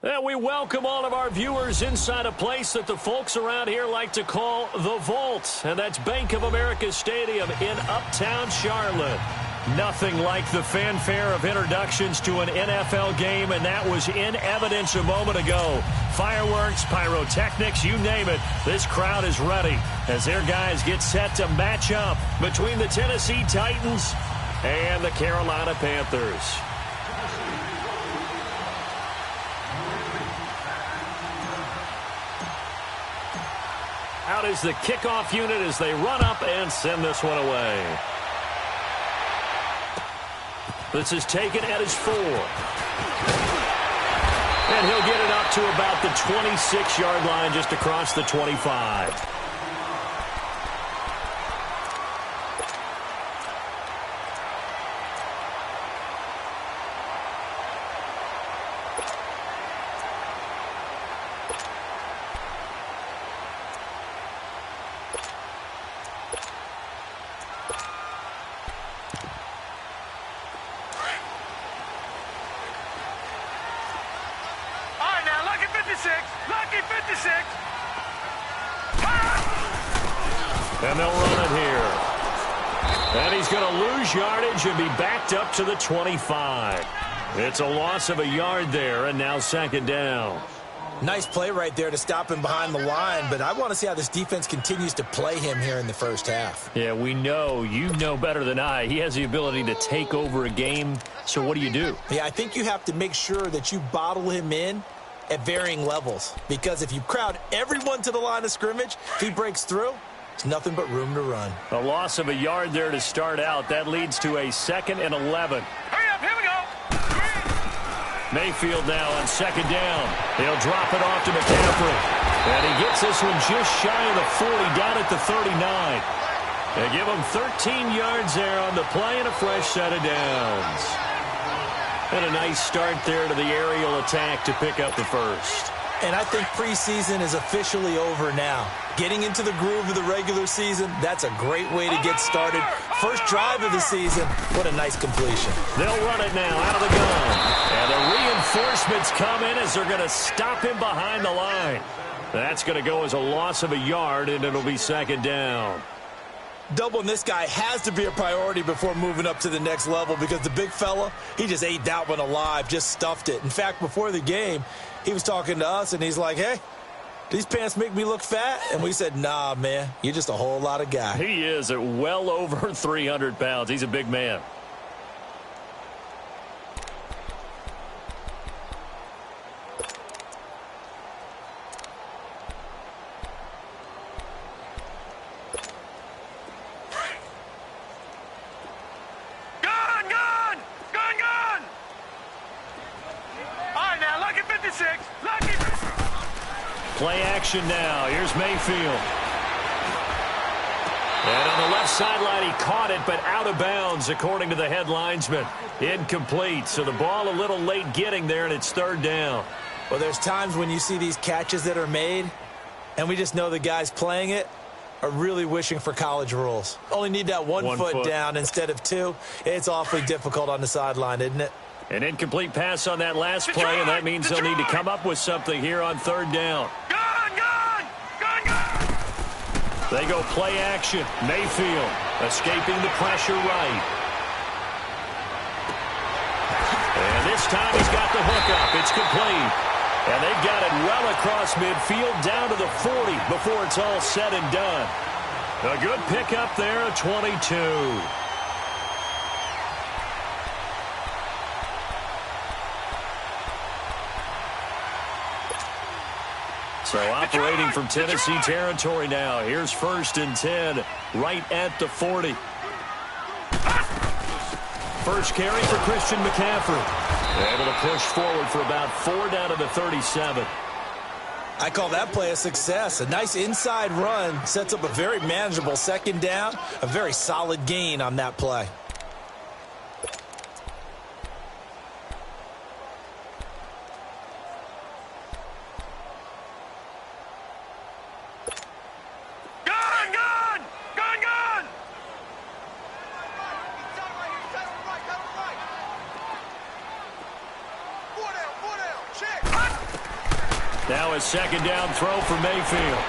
And we welcome all of our viewers inside a place that the folks around here like to call the Vault. And that's Bank of America Stadium in Uptown Charlotte. Nothing like the fanfare of introductions to an NFL game, and that was in evidence a moment ago. Fireworks, pyrotechnics, you name it. This crowd is ready as their guys get set to match up between the Tennessee Titans and the Carolina Panthers. Out is the kickoff unit as they run up and send this one away. This is taken at his 4. And he'll get it up to about the 26-yard line, just across the 25. And they'll run it here. And he's going to lose yardage and be backed up to the 25. It's a loss of a yard there, and now second down. Nice play right there to stop him behind the line, but I want to see how this defense continues to play him here in the first half. Yeah, we know. You know better than I. He has the ability to take over a game, so what do you do? Yeah, I think you have to make sure that you bottle him in at varying levels, because if you crowd everyone to the line of scrimmage, if he breaks through, there's nothing but room to run. A loss of a yard there to start out. That leads to a 2nd and 11. Hurry up, here we go. Mayfield now on second down. He'll drop it off to McCaffrey. And he gets this one just shy of the 40, down at the 39. They give him 13 yards there on the play and a fresh set of downs. And a nice start there to the aerial attack to pick up the first. And I think preseason is officially over now. Getting into the groove of the regular season, that's a great way to get started. First drive of the season, what a nice completion. They'll run it now out of the gun. And the reinforcements come in as they're going to stop him behind the line. That's going to go as a loss of a yard, and it'll be second down. Doubling this guy has to be a priority before moving up to the next level, because the big fella, he just ate that one alive, just stuffed it. In fact, before the game, he was talking to us, and he's like, hey, these pants make me look fat? And we said, nah, man, you're just a whole lot of guy. He is at well over 300 pounds. He's a big man. Play action now. Here's Mayfield. And on the left sideline, he caught it, but out of bounds, according to the head linesman. Incomplete, so the ball a little late getting there, and it's third down. Well, there's times when you see these catches that are made, and we just know the guys playing it are really wishing for college rules. Only need that one foot down instead of two. It's awfully difficult on the sideline, isn't it? An incomplete pass on that last play, and that means they'll need to come up with something here on third down. They go play action. Mayfield escaping the pressure right. And this time he's got the hook up. It's complete. And they've got it well across midfield down to the 40 before it's all said and done. A good pickup there, a 22. So operating from Tennessee territory now. Here's 1st and 10 right at the 40. First carry for Christian McCaffrey. Able to push forward for about 4 down to the 37. I call that play a success. A nice inside run sets up a very manageable second down. A very solid gain on that play. Now a second down throw for Mayfield.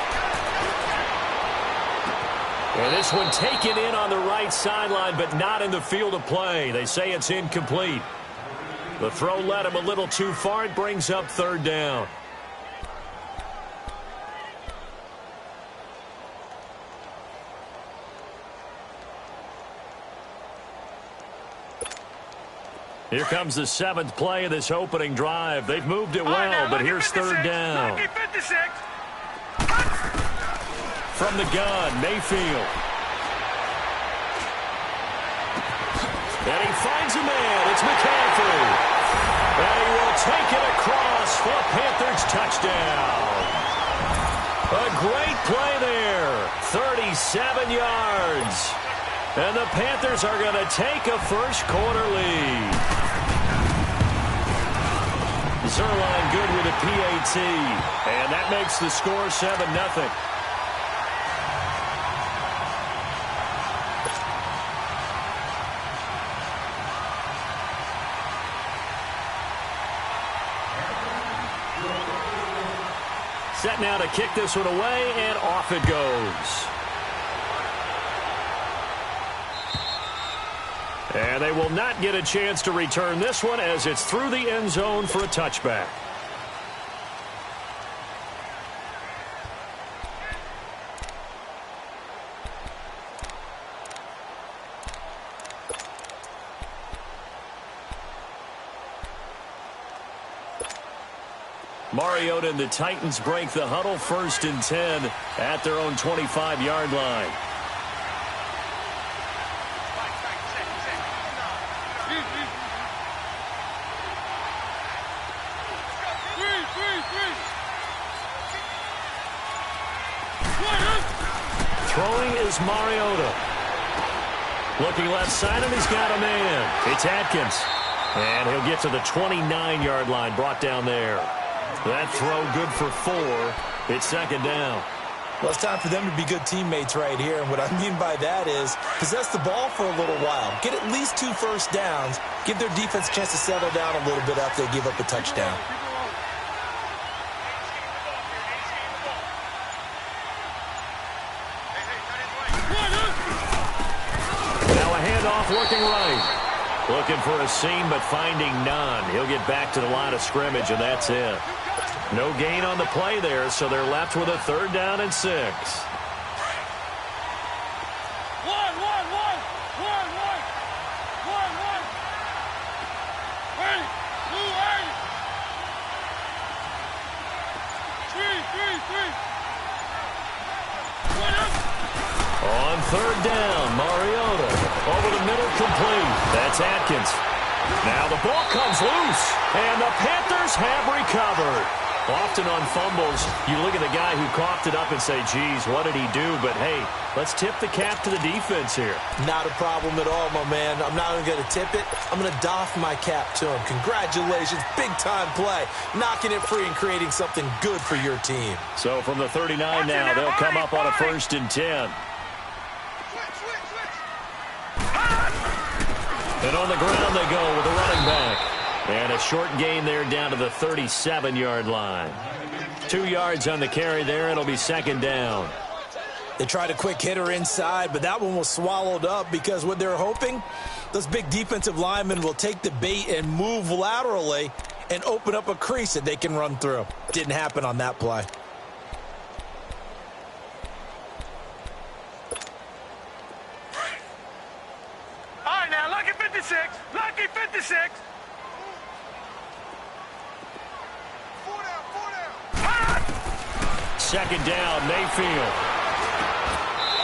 And this one taken in on the right sideline, but not in the field of play. They say it's incomplete. The throw led him a little too far. It brings up third down. Here comes the seventh play of this opening drive. They've moved it well, but here's third down. From the gun, Mayfield. And he finds a man. It's McCaffrey. And he will take it across for a Panthers touchdown. A great play there. 37 yards. And the Panthers are going to take a first quarter lead. Zerline good with a PAT. And that makes the score 7-0. Set now to kick this one away, and off it goes. And they will not get a chance to return this one as it's through the end zone for a touchback. Mariota and the Titans break the huddle, 1st and 10 at their own 25-yard line. Throwing is Mariota. Looking left side, and he's got a man. It's Atkins. And he'll get to the 29-yard line, brought down there. That throw good for 4. It's second down. Well, it's time for them to be good teammates right here. And what I mean by that is possess the ball for a little while. Get at least 2 first downs. Give their defense a chance to settle down a little bit after they give up a touchdown. Now a handoff looking right. Looking for a seam, but finding none. He'll get back to the line of scrimmage, and that's it. No gain on the play there, so they're left with a 3rd down and 6. On 3rd down, Mariota over the middle, complete. That's Atkins. Now the ball comes loose, and the Panthers have recovered. Often on fumbles, you look at the guy who coughed it up and say, geez, what did he do? But, hey, let's tip the cap to the defense here. Not a problem at all, my man. I'm not even going to tip it. I'm going to doff my cap to him. Congratulations. Big-time play. Knocking it free and creating something good for your team. So from the 39 now, they'll come up on a 1st and 10. And on the ground they go with a running back. And a short gain there down to the 37-yard line. 2 yards on the carry there. It'll be second down. They tried a quick hitter inside, but that one was swallowed up because what they're hoping, those big defensive linemen will take the bait and move laterally and open up a crease that they can run through. Didn't happen on that play. All right, now, lucky 56. Lucky 56. Second down, Mayfield.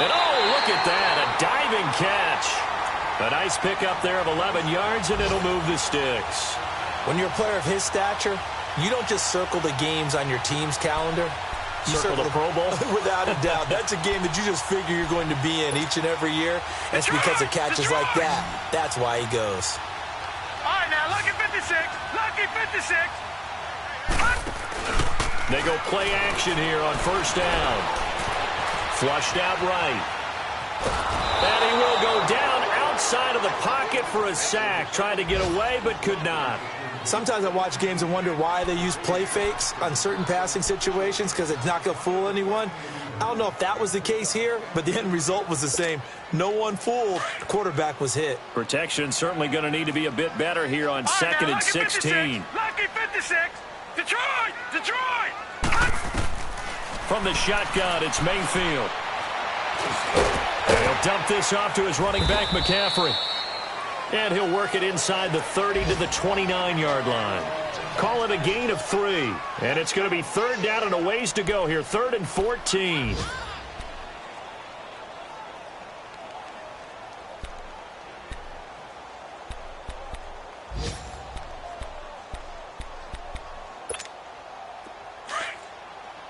And oh, look at that, a diving catch. A nice pickup there of 11 yards, and it'll move the sticks. When you're a player of his stature, you don't just circle the games on your team's calendar. You circle the Pro Bowl? Without a doubt. That's a game that you just figure you're going to be in each and every year. And it's because of catches like that. That's why he goes. All right, now, lucky 56. Lucky 56. They go play action here on 1st down. Flushed out right. And he will go down outside of the pocket for a sack. Tried to get away, but could not. Sometimes I watch games and wonder why they use play fakes on certain passing situations because it's not going to fool anyone. I don't know if that was the case here, but the end result was the same. No one fooled. The quarterback was hit. Protection certainly going to need to be a bit better here on second and 16. Lucky 56. Detroit! From the shotgun, it's Mayfield. He'll dump this off to his running back, McCaffrey. And he'll work it inside the 30 to the 29-yard line. Call it a gain of 3. And it's going to be third down and a ways to go here. 3rd and 14.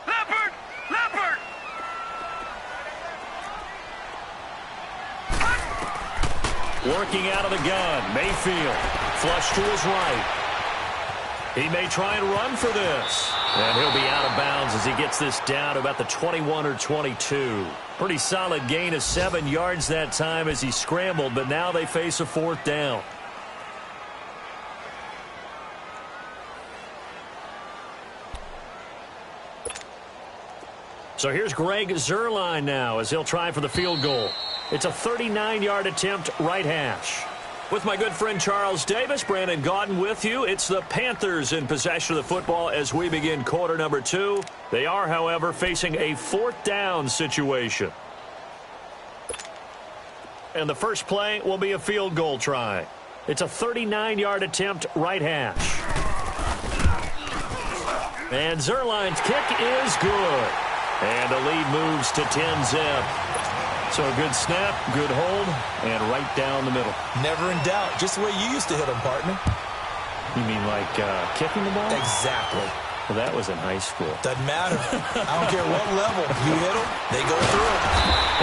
Leopard! Working out of the gun, Mayfield. Flush to his right. He may try and run for this. And he'll be out of bounds as he gets this down to about the 21 or 22. Pretty solid gain of 7 yards that time as he scrambled, but now they face a 4th down. So here's Greg Zuerlein now as he'll try for the field goal. It's a 39-yard attempt, right hash. With my good friend Charles Davis, Brandon Gaudin with you. It's the Panthers in possession of the football as we begin quarter number 2. They are, however, facing a 4th down situation. And the first play will be a field goal try. It's a 39-yard attempt, right hash. And Zuerlein's kick is good. And the lead moves to 10-zip. So a good snap, good hold, and right down the middle. Never in doubt. Just the way you used to hit them, partner. You mean like kicking the ball? Exactly. Well, that was in high school. Doesn't matter. I don't care what level. You hit them, they go through.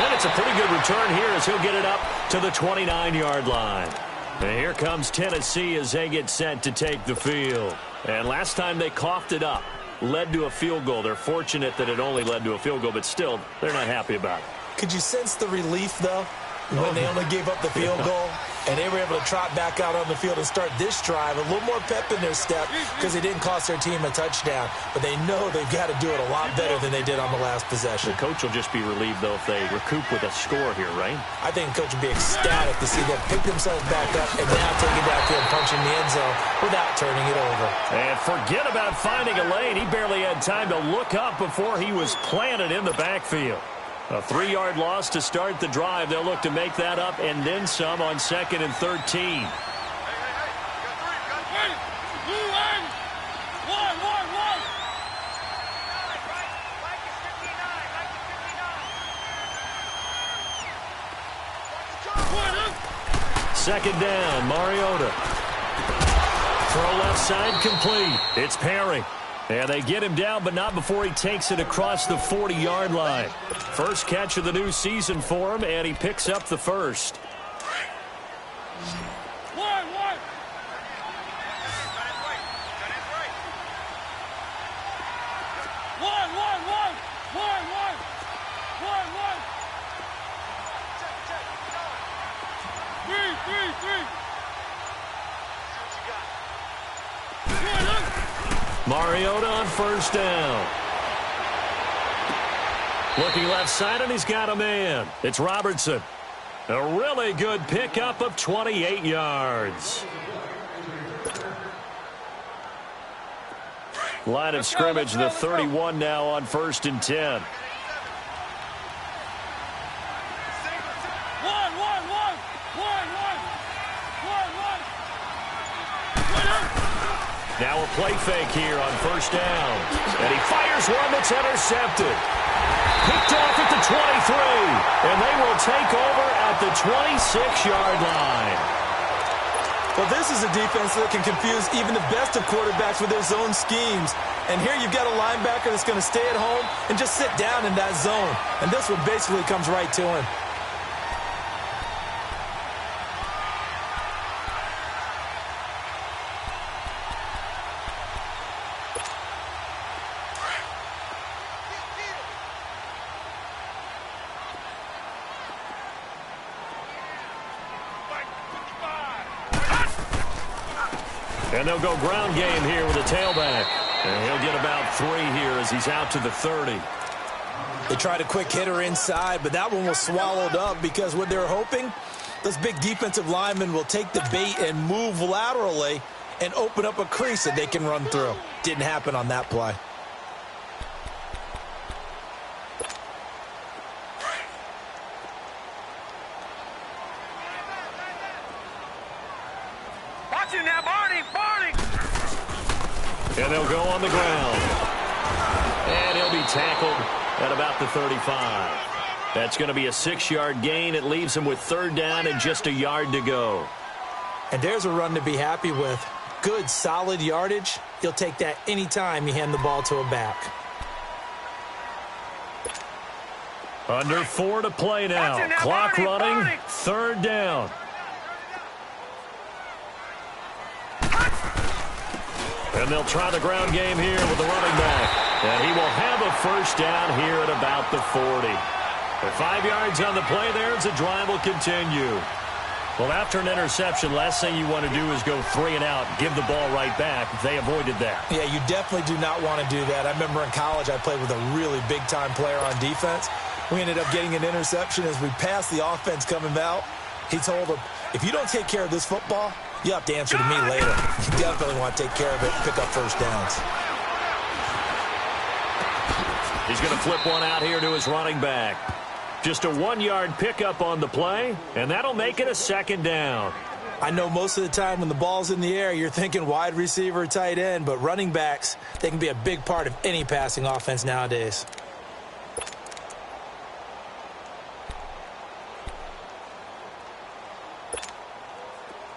And it's a pretty good return here as he'll get it up to the 29-yard line. And here comes Tennessee as they get set to take the field. And last time they coughed it up, led to a field goal. They're fortunate that it only led to a field goal, but still, they're not happy about it. Could you sense the relief, though, when they only gave up the field goal and they were able to trot back out on the field and start this drive? A little more pep in their step because it didn't cost their team a touchdown. But they know they've got to do it a lot better than they did on the last possession. The coach will just be relieved, though, if they recoup with a score here, right? I think the coach would be ecstatic to see them pick themselves back up and now take it back there and punch in the end zone without turning it over. And forget about finding a lane. He barely had time to look up before he was planted in the backfield. A 3-yard loss to start the drive. They'll look to make that up and then some on 2nd and 13. Second down, Mariota. Throw left side complete. It's Perry. And they get him down, but not before he takes it across the 40-yard line. First catch of the new season for him, and he picks up the first. Mariota on first down. Looking left side, and he's got a man. It's Robertson. A really good pickup of 28 yards. Line of scrimmage, the 31 now on 1st and 10. Now a play fake here on first down. And he fires one that's intercepted. Picked off at the 23. And they will take over at the 26-yard line. Well, this is a defense that can confuse even the best of quarterbacks with their zone schemes. And here you've got a linebacker that's going to stay at home and just sit down in that zone. And this one basically comes right to him. And they'll go ground game here with a tailback. And he'll get about 3 here as he's out to the 30. They tried a quick hitter inside, but that one was swallowed up because what they're hoping, those big defensive linemen will take the bait and move laterally and open up a crease that they can run through. Didn't happen on that play. Watch him now, Barney! And they'll go on the ground. And he'll be tackled at about the 35. That's going to be a 6-yard gain. It leaves him with 3rd down and just a yard to go. And there's a run to be happy with. Good, solid yardage. You'll take that anytime you hand the ball to a back. Under 4 to play now. Clock running. 3rd down. And they'll try the ground game here with the running back. And he will have a 1st down here at about the 40. With 5 yards on the play there as the drive will continue. Well, after an interception, last thing you want to do is go 3 and out, give the ball right back. They avoided that. Yeah, you definitely do not want to do that. I remember in college I played with a really big-time player on defense. We ended up getting an interception as we passed the offense coming out. He told him, if you don't take care of this football, you have to answer to me later. You definitely want to take care of it and pick up 1st downs. He's going to flip one out here to his running back. Just a 1-yard pickup on the play, and that'll make it a 2nd down. I know most of the time when the ball's in the air, you're thinking wide receiver, tight end, but running backs, they can be a big part of any passing offense nowadays.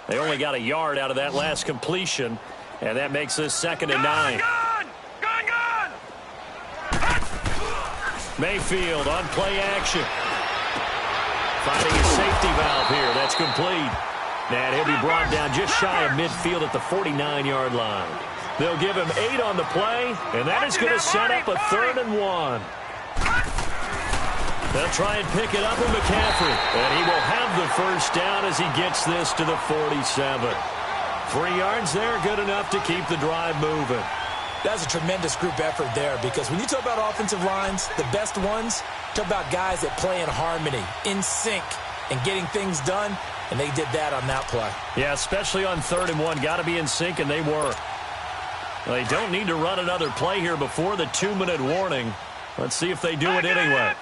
They only got a yard out of that last completion, and that makes this 2nd and 9. Gun! Mayfield on play action. Finding his safety valve here. That's complete. And he'll be brought down just shy of midfield at the 49-yard line. They'll give him 8 on the play, and that is going to set up a 3rd and 1. They'll try and pick it up with McCaffrey. And he will have the 1st down as he gets this to the 47. 3 yards there, good enough to keep the drive moving. That's a tremendous group effort there because when you talk about offensive lines, the best ones, talk about guys that play in harmony, in sync, and getting things done, and they did that on that play. Yeah, especially on 3rd and 1. Got to be in sync, and they were. Well, they don't need to run another play here before the 2-minute warning. Let's see if they do it anyway.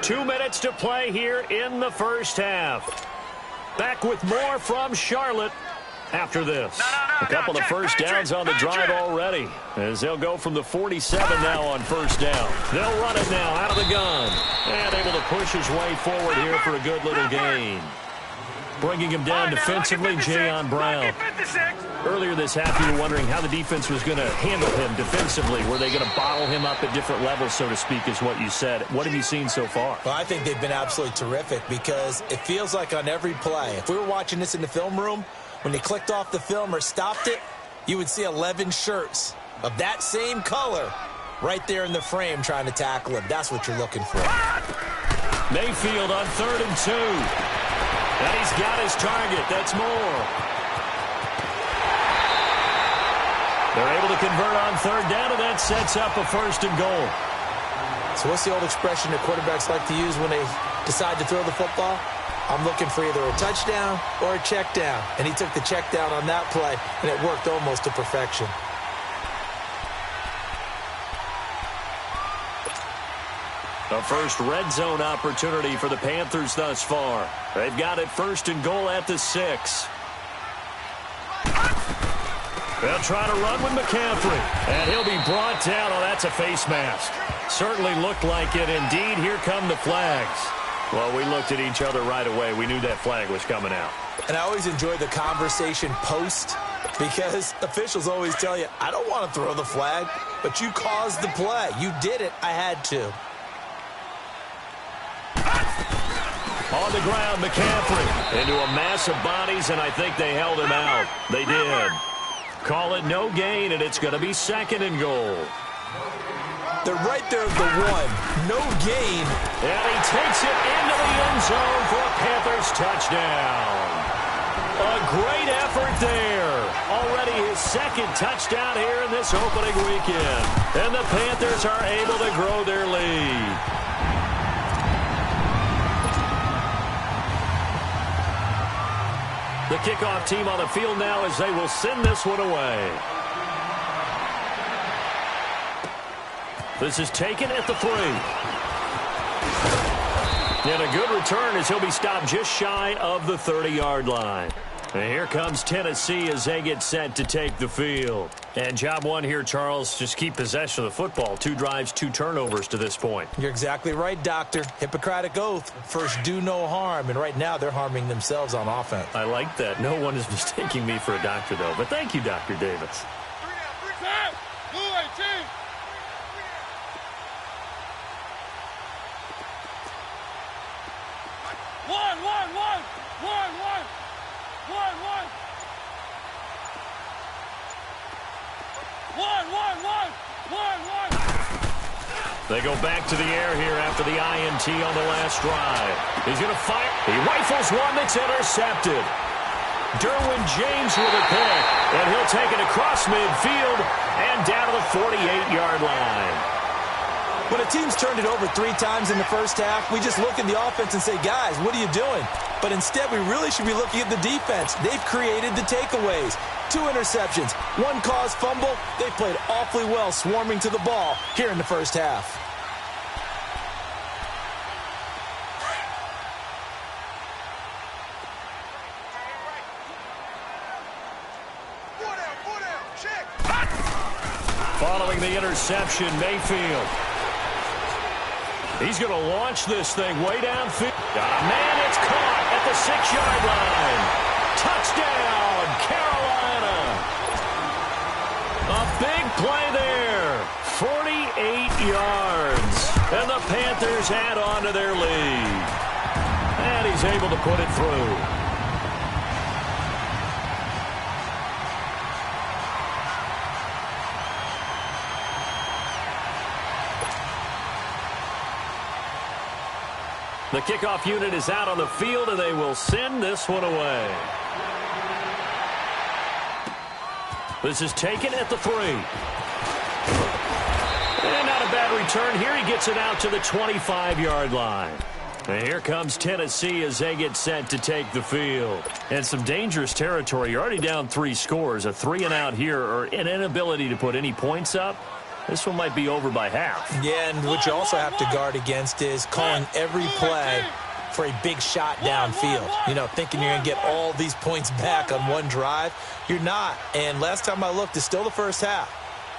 2 minutes to play here in the 1st half. Back with more from Charlotte after this. A couple of 1st downs on the drive already as they'll go from the 47 now on 1st down. They'll run it now out of the gun. And able to push his way forward here for a good little gain. Bringing him down defensively, Jayon Brown. Earlier this half, you were wondering how the defense was going to handle him defensively. Were they going to bottle him up at different levels, so to speak, is what you said. What have you seen so far? Well, I think they've been absolutely terrific because it feels like on every play, if we were watching this in the film room, when they clicked off the film or stopped it, you would see 11 shirts of that same color right there in the frame trying to tackle him. That's what you're looking for. Mayfield on 3rd and 2. And he's got his target. That's more. They're able to convert on 3rd down, and that sets up a 1st and goal. So what's the old expression that quarterbacks like to use when they decide to throw the football? I'm looking for either a touchdown or a check down. And he took the check down on that play, and it worked almost to perfection. A first red zone opportunity for the Panthers thus far. They've got it 1st and goal at the 6. They'll try to run with McCaffrey. And he'll be brought down. Oh, that's a face mask. Certainly looked like it. Indeed, here come the flags. Well, we looked at each other right away. We knew that flag was coming out. And I always enjoy the conversation post because officials always tell you, I don't want to throw the flag, but you caused the play. You did it. I had to. On the ground, McCaffrey into a mass of bodies, and I think they held him out. They did. Call it no gain, and it's going to be 2nd and goal. They're right there at the 1. No gain. And he takes it into the end zone for a Panthers touchdown. A great effort there. Already his second touchdown here in this opening weekend. And the Panthers are able to grow their lead. The kickoff team on the field now as they will send this one away. This is taken at the 3. And a good return as he'll be stopped just shy of the 30-yard line. And here comes Tennessee as they get set to take the field. And job one here, Charles, just keep possession of the football. 2 drives, 2 turnovers to this point. You're exactly right, Doctor. Hippocratic oath. First, do no harm. And right now, they're harming themselves on offense. I like that. No one is mistaking me for a doctor, though. But thank you, Dr. Davis. They go back to the air here after the INT on the last drive. He's going to fire. He rifles one that's intercepted. Derwin James with a pick, and he'll take it across midfield and down to the 48-yard line. When a team's turned it over 3 times in the first half, we just look at the offense and say, guys, what are you doing? But instead, we really should be looking at the defense. They've created the takeaways. 2 interceptions, 1 caused fumble. They played awfully well swarming to the ball here in the first half. Following the interception, Mayfield. He's going to launch this thing way downfield. Man, it's caught at the 6-yard line. Touchdown, Carolina. A big play there. 48 yards. And the Panthers add on to their lead. And he's able to put it through. The kickoff unit is out on the field, and they will send this one away. This is taken at the 3. And not a bad return here. He gets it out to the 25-yard line. And here comes Tennessee as they get set to take the field. And some dangerous territory. You're already down 3 scores. A 3-and-out here, or an inability to put any points up. This one might be over by half. Yeah, and what you also have to guard against is calling every play for a big shot downfield. You know, thinking you're going to get all these points back on one drive. You're not. And last time I looked, it's still the first half.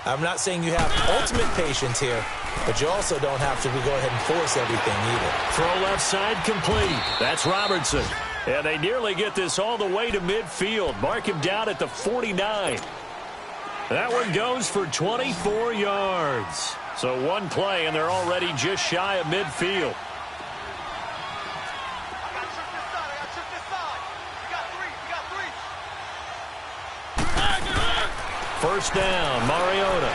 I'm not saying you have ultimate patience here, but you also don't have to go ahead and force everything either. Throw left side complete. That's Robertson. And they nearly get this all the way to midfield. Mark him down at the 49. That one goes for 24 yards. So 1 play, and they're already just shy of midfield. First down, Mariota.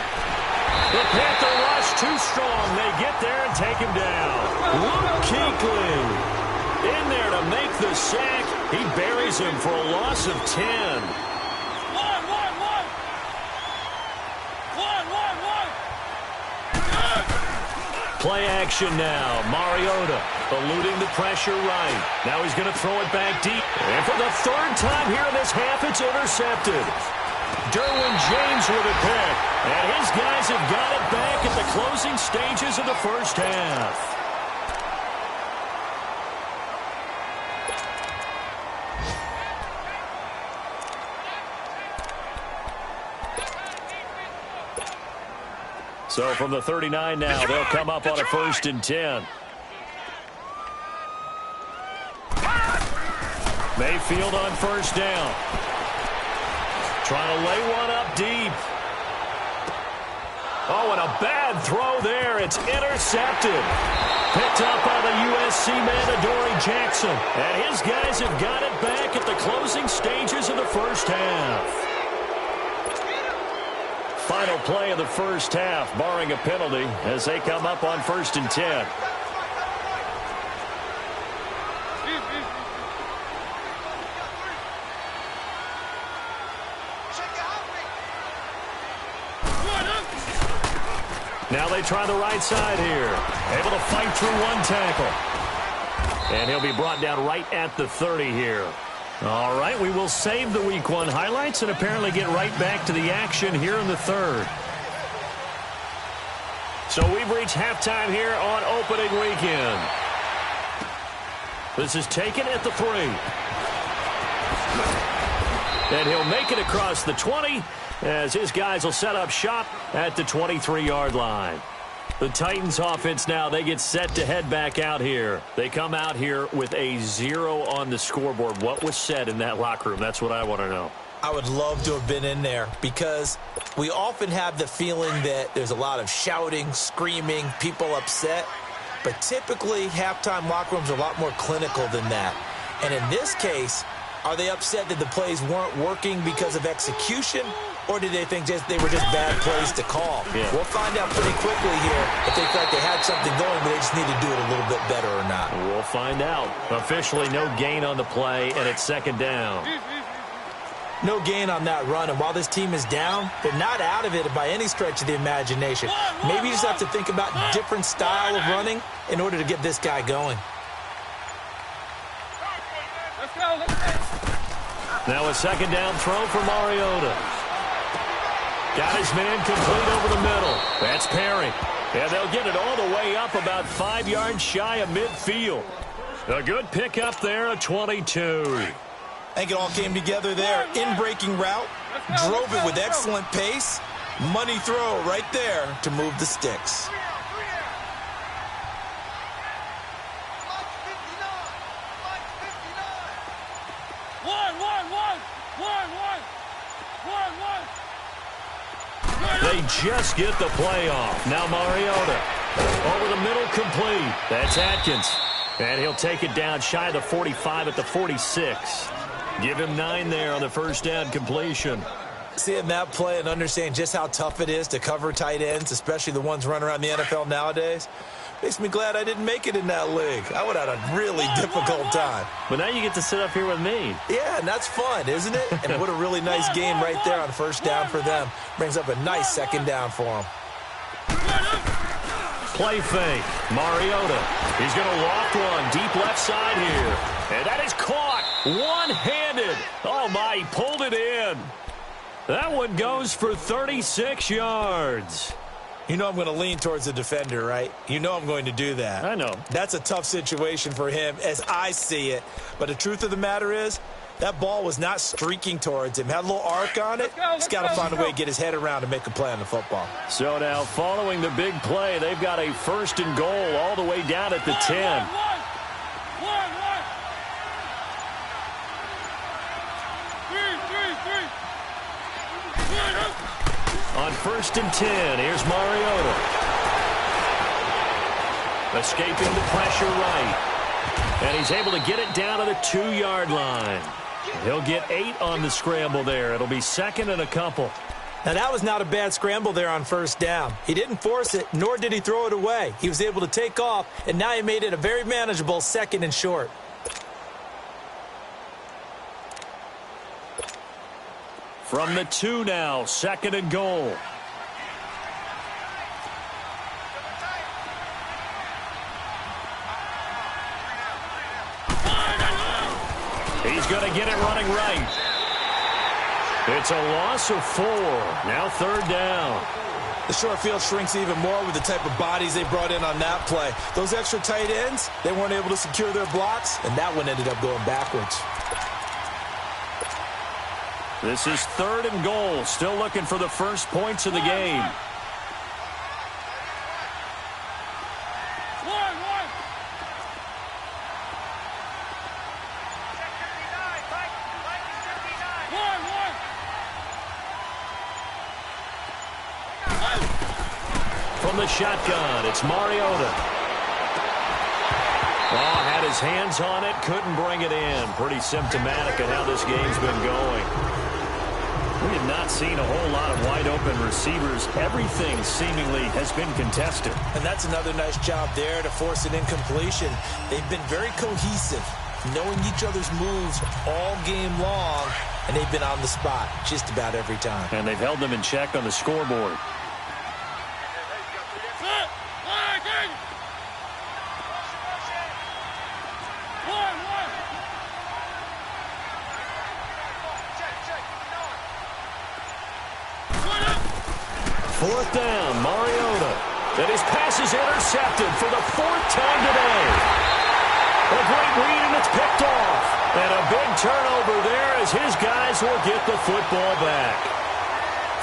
The Panther rush too strong. They get there and take him down. Luke Kuechly in there to make the sack. He buries him for a loss of 10. Play action now. Mariota eluding the pressure right. Now he's going to throw it back deep. And for the 3rd time here in this half, it's intercepted. Derwin James with a pick. And his guys have got it back at the closing stages of the first half. So from the 39 now, they'll come up on a 1st and 10. Mayfield on 1st down. Trying to lay one up deep. Oh, and a bad throw there. It's intercepted. Picked up by the USC man, Adoree Jackson. And his guys have got it back at the closing stages of the first half. final play of the first half, barring a penalty, as they come up on 1st and 10. Now they try the right side here. Able to fight through one tackle. And he'll be brought down right at the 30 here. All right, we will save the Week 1 highlights and apparently get right back to the action here in the third. So we've reached halftime here on opening weekend. This is taken at the 3. And he'll make it across the 20 as his guys will set up shop at the 23-yard line. The Titans offense now, they get set to head back out here. They come out here with a 0 on the scoreboard. What was said in that locker room? That's what I want to know. I would love to have been in there because we often have the feeling that there's a lot of shouting, screaming, people upset. But typically, halftime locker rooms are a lot more clinical than that. And in this case, are they upset that the plays weren't working because of execution? Or did they think they were just bad plays to call? Yeah. We'll find out pretty quickly here if they felt like they had something going, but they just need to do it a little bit better or not. We'll find out. Officially, no gain on the play, and it's 2nd down. No gain on that run, and while this team is down, they're not out of it by any stretch of the imagination. Maybe you just have to think about different style of running in order to get this guy going. Let's go, let's go. Now a 2nd down throw for Mariota. Got his man complete over the middle. That's Perry. And they'll get it all the way up about 5 yards shy of midfield. A good pickup there at 22. I think it all came together there. In-breaking route, drove it with excellent pace. Money throw right there to move the sticks. They just get the play off. Now Mariota over the middle, complete. That's Atkins. And he'll take it down shy of the 45 at the 46. Give him 9 there on the first down completion. Seeing that play and understanding just how tough it is to cover tight ends, especially the ones running around the NFL nowadays, makes me glad I didn't make it in that league. I would have had a really difficult time. But now you get to sit up here with me. Yeah, and that's fun, isn't it? And what a really nice game right there on first down for them. Brings up a nice 2nd down for them. Play fake. Mariota. He's going to loft one deep left side here. And that is caught one-handed. Oh, my, he pulled it in. That one goes for 36 yards. You know I'm going to lean towards the defender, right? You know I'm going to do that. I know. That's a tough situation for him as I see it. But the truth of the matter is, that ball was not streaking towards him. Had a little arc on it. He's got to find a way to get his head around and make a play on the football. So now following the big play, they've got a 1st and goal all the way down at the 10. On 1st and 10, here's Mariota. Escaping the pressure right. And he's able to get it down to the 2-yard line. He'll get 8 on the scramble there. It'll be 2nd and a couple. Now, that was not a bad scramble there on first down. He didn't force it, nor did he throw it away. He was able to take off, and now he made it a very manageable 2nd and short. From the 2 now, 2nd and goal. He's going to get it running right. It's a loss of 4. Now 3rd down. The short field shrinks even more with the type of bodies they brought in on that play. Those extra tight ends, they weren't able to secure their blocks, and that one ended up going backwards. This is 3rd and goal. Still looking for the first points of the game. From the shotgun, it's Mariota. Oh, had his hands on it, couldn't bring it in. Pretty symptomatic of how this game's been going. We have not seen a whole lot of wide-open receivers. Everything seemingly has been contested. And that's another nice job there to force an incompletion. They've been very cohesive, knowing each other's moves all game long, and they've been on the spot just about every time. And they've held them in check on the scoreboard. Fourth down, Mariota. And his pass is intercepted for the fourth time today. A great read, and it's picked off. And a big turnover there as his guys will get the football back.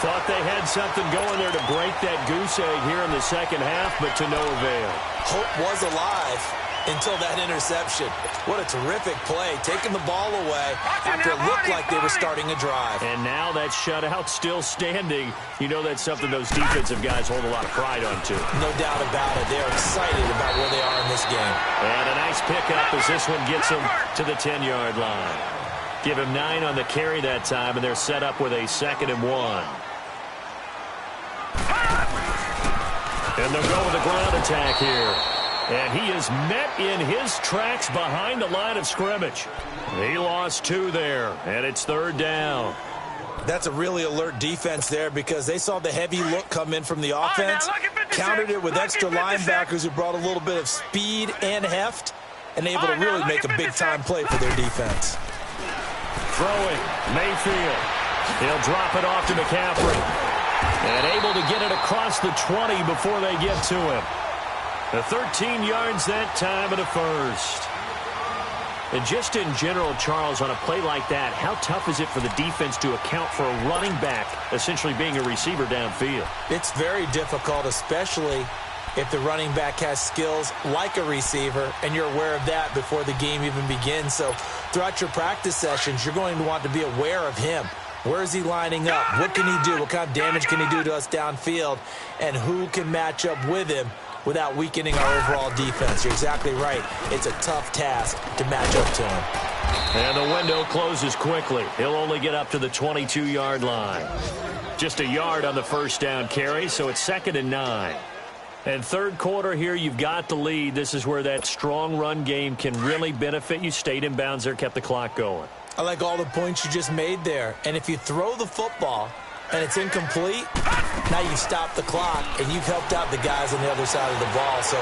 Thought they had something going there to break that goose egg here in the second half, but to no avail. Hope was alive until that interception. What a terrific play, taking the ball away after it looked like they were starting a drive. And now that shutout still standing. You know that's something those defensive guys hold a lot of pride onto. No doubt about it. They're excited about where they are in this game. And a nice pickup as this one gets them to the 10-yard line. Give him 9 on the carry that time, and they're set up with a 2nd and 1. And they'll go with a ground attack here. And he is met in his tracks behind the line of scrimmage. He lost 2 there, and it's 3rd down. That's a really alert defense there because they saw the heavy look come in from the offense, countered it with extra linebackers who brought a little bit of speed and heft, and able to really make a big-time play for their defense. Throwing, Mayfield. He'll drop it off to McCaffrey. And able to get it across the 20 before they get to him. The 13 yards that time and a first. And just in general, Charles, on a play like that, how tough is it for the defense to account for a running back essentially being a receiver downfield? It's very difficult, especially if the running back has skills like a receiver, and you're aware of that before the game even begins. So throughout your practice sessions, you're going to want to be aware of him. Where is he lining up? What can he do? What kind of damage can he do to us downfield? And who can match up with him without weakening our overall defense? You're exactly right. It's a tough task to match up to him. And the window closes quickly. He'll only get up to the 22-yard line. Just a yard on the first down carry, so it's 2nd and 9. And third quarter here, you've got the lead. This is where that strong run game can really benefit you. Stayed in bounds there, kept the clock going. I like all the points you just made there. And if you throw the football and it's incomplete, now you stop the clock and you've helped out the guys on the other side of the ball. So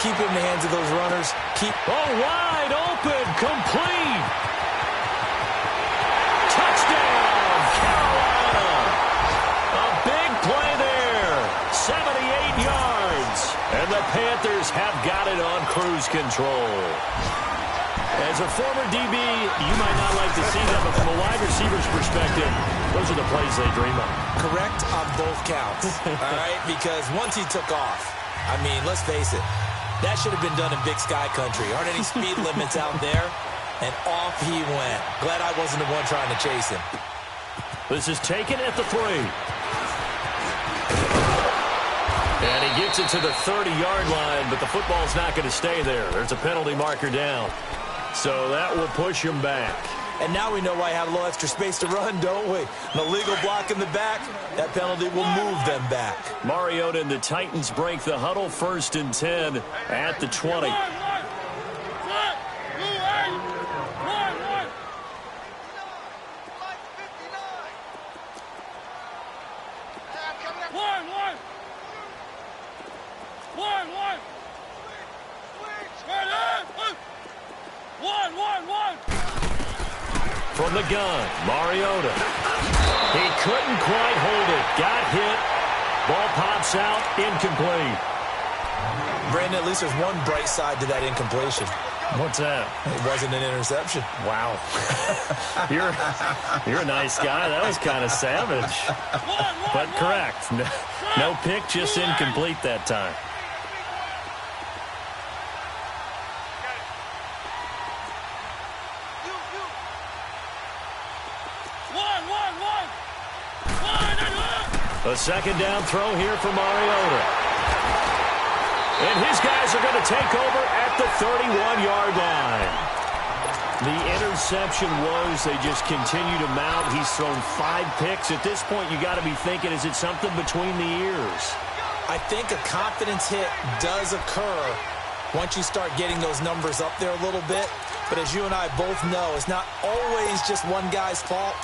keep it in the hands of those runners. Wide open, complete. Touchdown, Carolina. A big play there. 78 yards. And the Panthers have got it on cruise control. As a former DB, you might not like to see that, but from a wide receiver's perspective, those are the plays they dream of. Correct on both counts, all right? Because once he took off, I mean, let's face it, that should have been done in Big Sky Country. Aren't any speed limits out there? And off he went. Glad I wasn't the one trying to chase him. This is taken at the 3. And he gets it to the 30-yard line, but the football's not going to stay there. There's a penalty marker down. So that will push him back. And now we know why I had a little extra space to run, don't we? An illegal block in the back. That penalty will move them back. Mariota and the Titans break the huddle, 1st and 10 at the 20. From the gun, Mariota. He couldn't quite hold it. Got hit. Ball pops out. Incomplete. Brandon, at least there's one bright side to that incompletion. What's that? It wasn't an interception. Wow. You're a nice guy. That was kind of savage. But correct. No pick, just incomplete that time. A second down throw here for Mariota. And his guys are going to take over at the 31-yard line. The interception woes, they just continue to mount. He's thrown 5 picks. At this point, you got to be thinking, is it something between the ears? I think a confidence hit does occur once you start getting those numbers up there a little bit. But as you and I both know, it's not always just one guy's fault.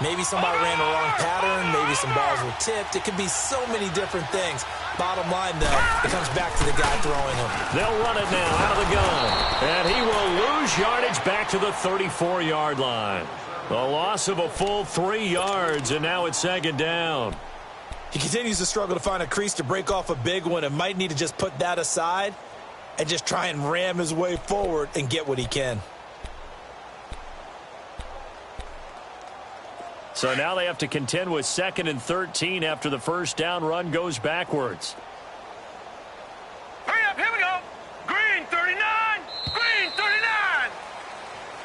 Maybe somebody ran the wrong pattern. Maybe some balls were tipped. It could be so many different things. Bottom line, though, it comes back to the guy throwing them. They'll run it now out of the gun. And he will lose yardage back to the 34-yard line. A loss of a full 3 yards, and now it's second down. He continues to struggle to find a crease to break off a big one and might need to just put that aside and just try and ram his way forward and get what he can. So now they have to contend with 2nd and 13 after the first down run goes backwards. Hurry up, here we go. Green 39, green 39.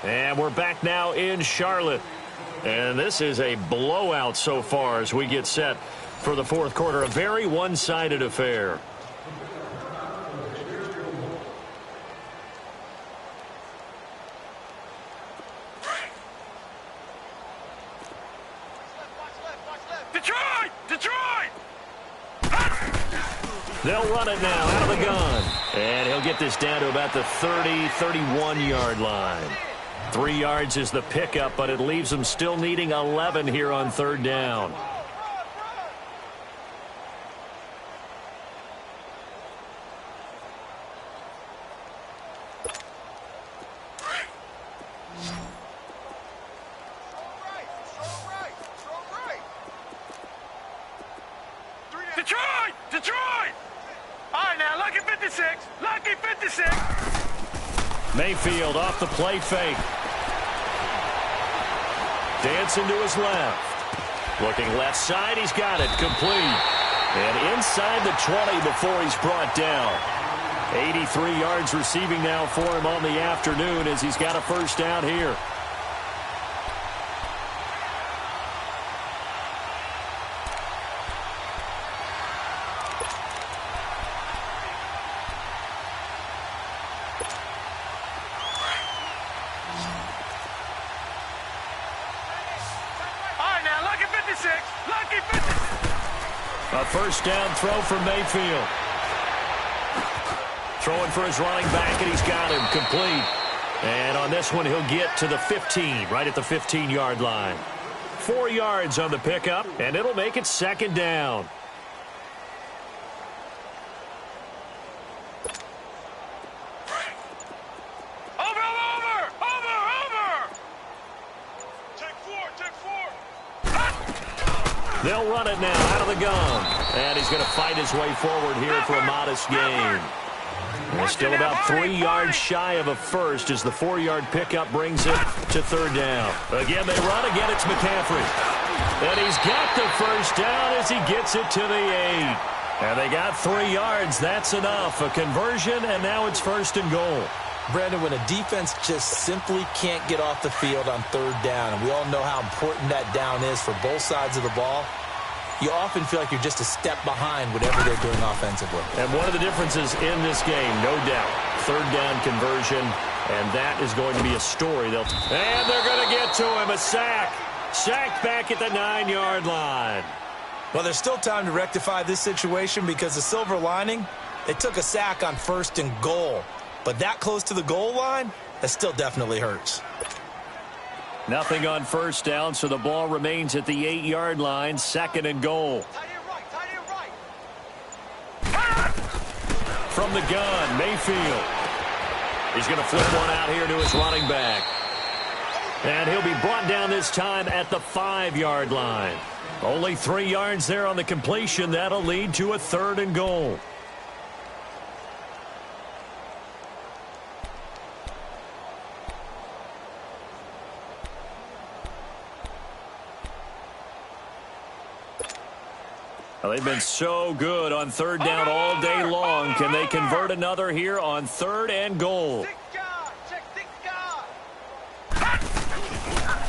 And we're back now in Charlotte. And this is a blowout so far as we get set for the fourth quarter. A very one-sided affair. They'll run it now out of the gun. And he'll get this down to about the 30, 31-yard line. 3 yards is the pickup, but it leaves them still needing 11 here on third down. Detroit! Detroit! All right, now, lucky 56. Lucky 56. Mayfield off the play fake. Dancing to his left. Looking left side, he's got it. Complete. And inside the 20 before he's brought down. 83 yards receiving now for him on the afternoon as he's got a first down here. A first down throw for Mayfield. Throwing for his running back, and he's got him complete. And on this one, he'll get to the 15, right at the 15-yard line. 4 yards on the pickup, and it'll make it second down. They'll run it now out of the gun. And he's going to fight his way forward here for a modest gain. And still about 3 yards shy of a first as the 4-yard pickup brings it to third down. Again, they run. Again, it's McCaffrey. And he's got the first down as he gets it to the 8. And they got 3 yards. That's enough. A conversion, and now it's first and goal. Brandon, when a defense just simply can't get off the field on third down, and we all know how important that down is for both sides of the ball, you often feel like you're just a step behind whatever they're doing offensively. And one of the differences in this game, no doubt, third down conversion, and that is going to be a story. And they're going to get to him, a sack. Sacked back at the 9-yard line. Well, there's still time to rectify this situation because the silver lining, they took a sack on first and goal. But that close to the goal line, that still definitely hurts. Nothing on first down, so the ball remains at the 8-yard line, second and goal. From the gun, Mayfield. He's going to flip one out here to his running back. And he'll be brought down this time at the 5-yard line. Only 3 yards there on the completion. That'll lead to a third and goal. Well, they've been so good on third down all day long. Can they convert another here on third and goal?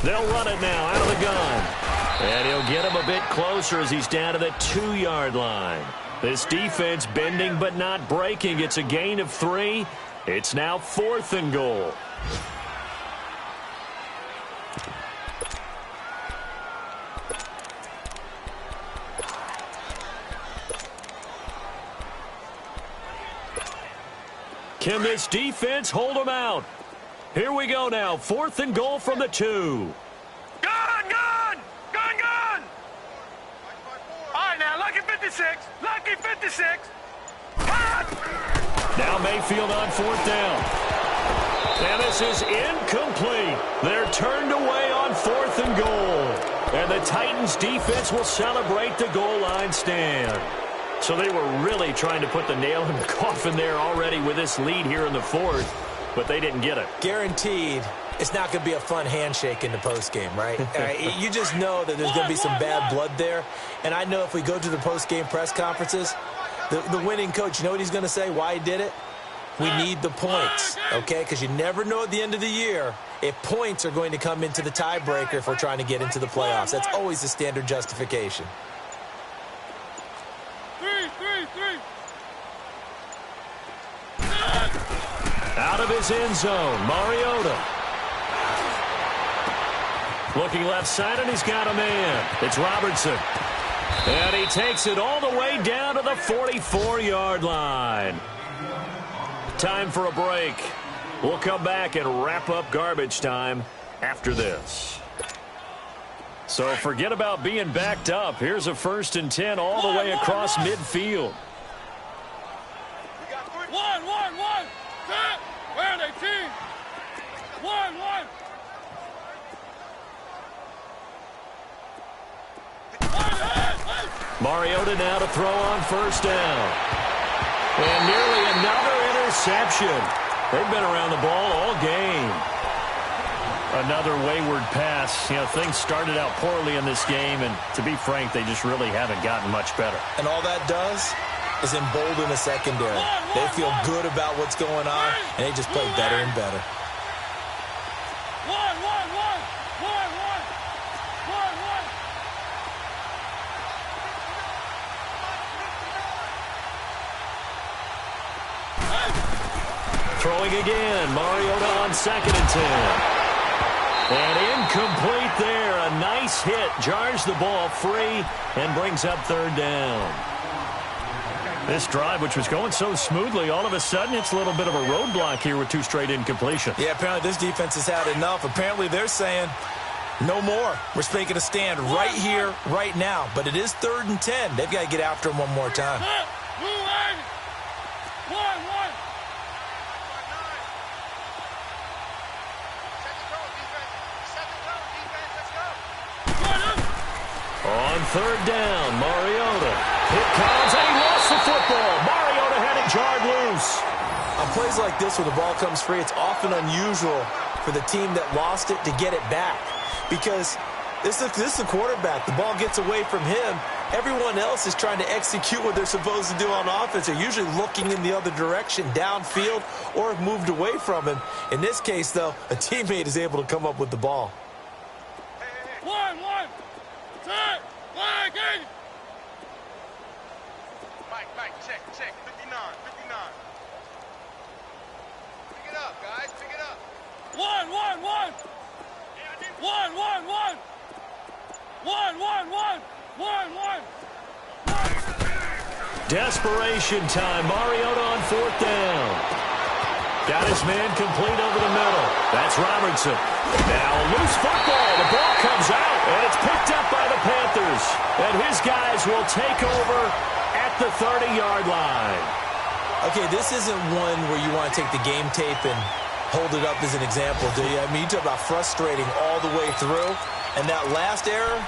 They'll run it now out of the gun. And he'll get him a bit closer as he's down to the 2-yard line. This defense bending but not breaking. It's a gain of 3. It's now fourth and goal. Can this defense hold them out? Here we go now. 4th and goal from the 2. Gun, gun! Gun, gun! All right, now, lucky 56. Lucky 56. Now Mayfield on 4th down. And this is incomplete. They're turned away on 4th and goal. And the Titans defense will celebrate the goal line stand. So they were really trying to put the nail in the coffin there already with this lead here in the 4th, but they didn't get it. Guaranteed it's not going to be a fun handshake in the postgame, right? You just know that there's going to be some bad blood there. And I know if we go to the postgame press conferences, the winning coach, you know what he's going to say, why he did it? We need the points, okay? Because you never know at the end of the year if points are going to come into the tiebreaker if we're trying to get into the playoffs. That's always the standard justification. Out of his end zone, Mariota. Looking left side, and he's got a man. It's Robertson. And he takes it all the way down to the 44-yard line. Time for a break. We'll come back and wrap up garbage time after this. So forget about being backed up. Here's a 1st and 10 all the way across midfield. 1, 1, 1. Where are they, team? 1, 1. Mariota now to throw on 1st down. And nearly another interception. They've been around the ball all game. Another wayward pass. You know, things started out poorly in this game, and to be frank, they just really haven't gotten much better. And all that does is embolden the secondary. They feel good about what's going on, and they just play better and better. 1, 1, 1. 1, 1. 1, 1. Throwing again. Mariota on 2nd and 10. And incomplete there. A nice hit. Jars the ball free and brings up 3rd down. This drive, which was going so smoothly, all of a sudden it's a little bit of a roadblock here with 2 straight incompletions. Yeah, apparently this defense has had enough. Apparently they're saying no more. We're making a stand right here, right now. But it is 3rd and 10. They've got to get after him one more time. 1, 1. On 3rd down, Mariota. Here comes, and he lost the football. Mariota had it jarred loose. On plays like this where the ball comes free, it's often unusual for the team that lost it to get it back. Because this is the quarterback. The ball gets away from him. Everyone else is trying to execute what they're supposed to do on offense. They're usually looking in the other direction, downfield, or have moved away from him. In this case, though, a teammate is able to come up with the ball. 1, 1. Set. Flag in. Mike, check. 59. Pick it up, guys. Pick it up. 1, 1, 1. 1, 1, 1. 1, 1, 1. 1, 1. Desperation time. Mariota on 4th down. Got his man complete over the middle. That's Robertson. Now a loose football. The ball comes out, and it's picked up by the Panthers. And his guys will take over at the 30-yard line. Okay, this isn't one where you want to take the game tape and hold it up as an example, do you? I mean, you talk about frustrating all the way through. And that last error,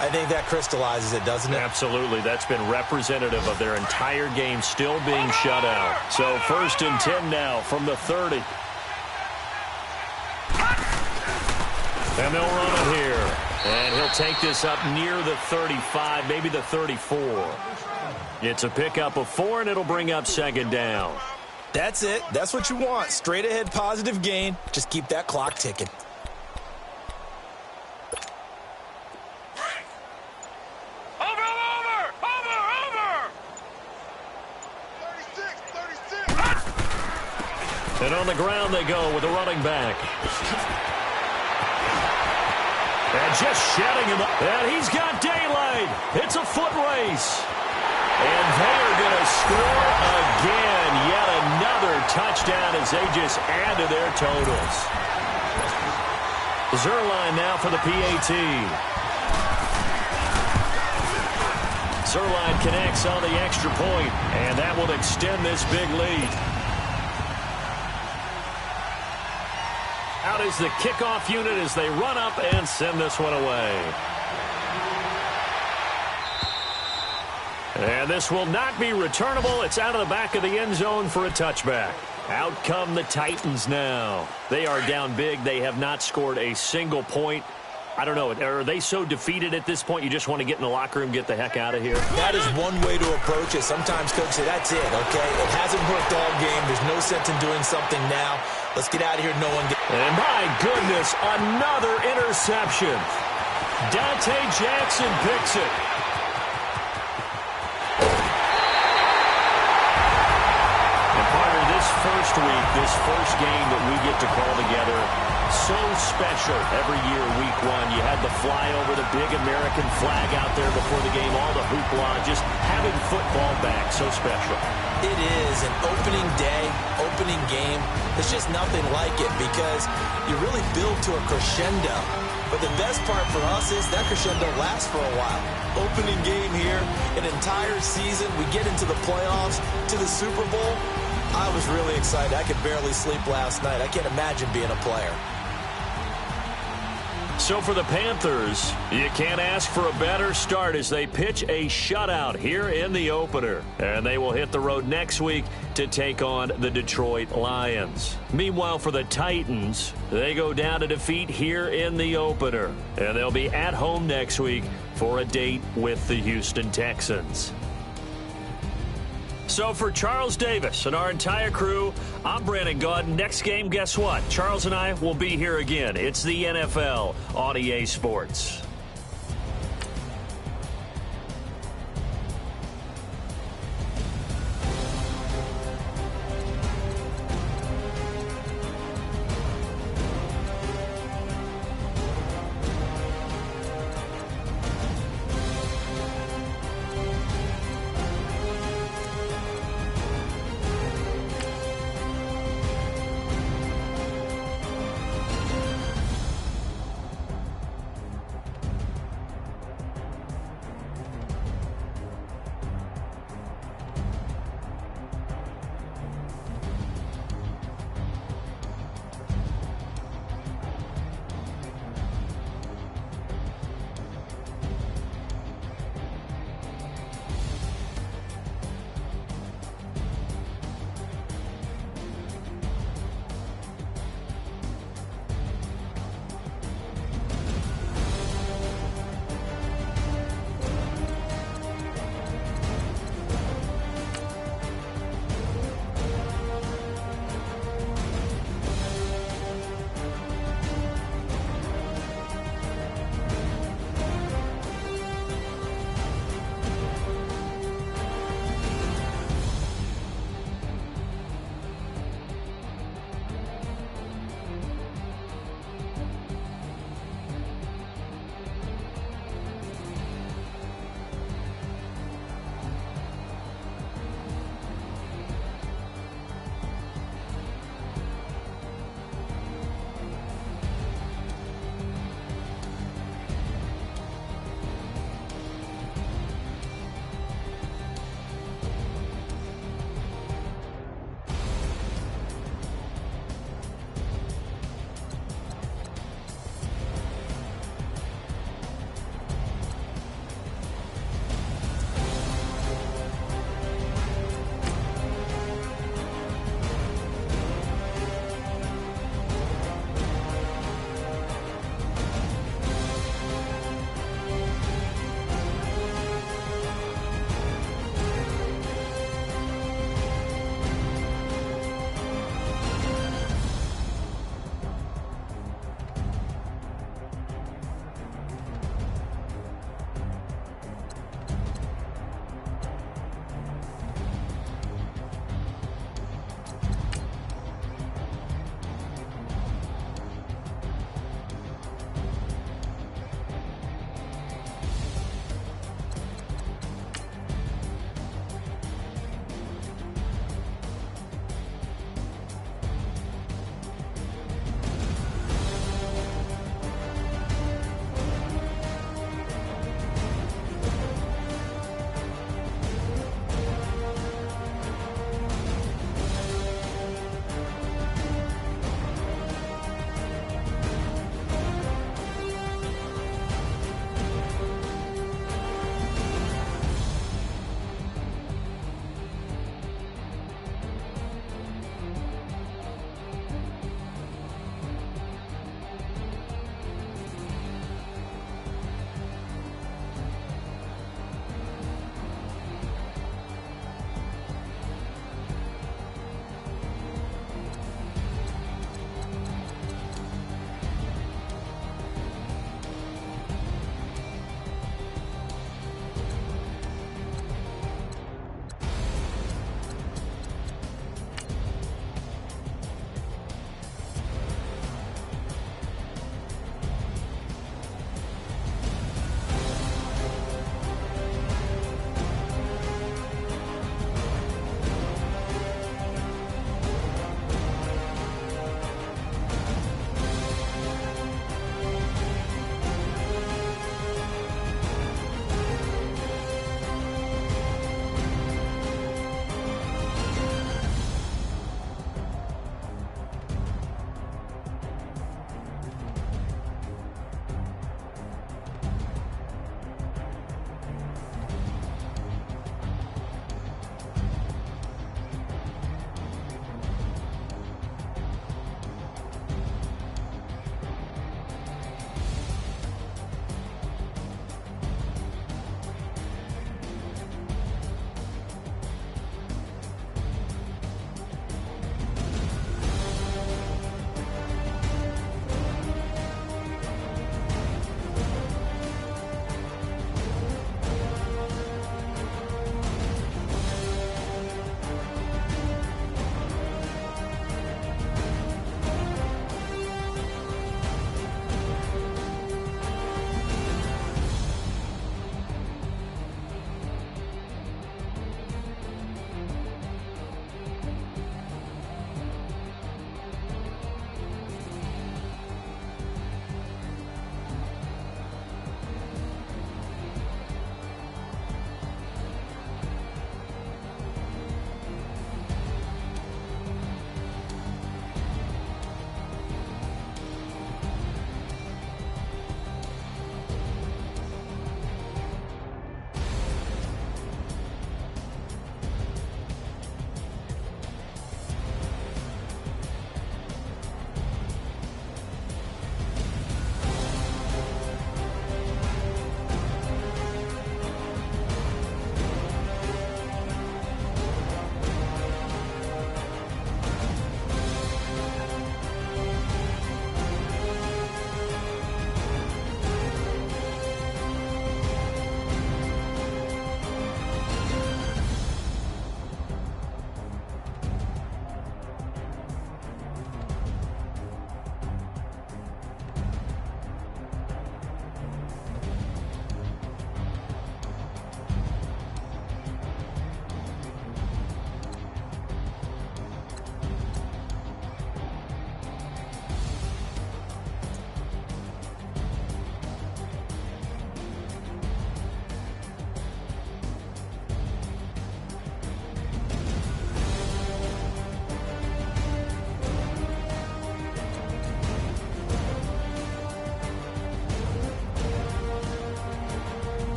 I think that crystallizes it, doesn't it? Absolutely. That's been representative of their entire game still being shut out. So 1st and 10 now from the 30. And they'll run it here. And he'll take this up near the 35, maybe the 34. It's a pickup of 4, and it'll bring up 2nd down. That's it. That's what you want. Straight ahead positive gain. Just keep that clock ticking. And on the ground they go with the running back. And just shedding him up. And he's got daylight. It's a foot race. And they are going to score again. Yet another another touchdown as they just add to their totals. Zerline now for the PAT. Zerline connects on the extra point, and that will extend this big lead. Out is the kickoff unit as they run up and send this one away. And this will not be returnable. It's out of the back of the end zone for a touchback. Out come the Titans now. They are down big. They have not scored a single point. I don't know. Are they so defeated at this point you just want to get in the locker room, get the heck out of here? That is one way to approach it. Sometimes coaches say, that's it, okay? It hasn't worked all game. There's no sense in doing something now. Let's get out of here. No one gets... And my goodness, another interception. Dante Jackson picks it. And part of this first week, this first game that we get to call together, so special every year, week one. You had the flyover, the big American flag out there before the game, all the hoopla, just having football back, so special. It is an opening day, opening game. There's just nothing like it because you really build to a crescendo. But the best part for us is that crescendo lasts for a while. Opening game here, an entire season. We get into the playoffs, to the Super Bowl. I was really excited. I could barely sleep last night. I can't imagine being a player. So for the Panthers, you can't ask for a better start as they pitch a shutout here in the opener. And they will hit the road next week to take on the Detroit Lions. Meanwhile, for the Titans, they go down to defeat here in the opener. And they'll be at home next week for a date with the Houston Texans. So for Charles Davis and our entire crew, I'm Brandon Gaudin. Next game, guess what? Charles and I will be here again. It's the NFL on EA Sports.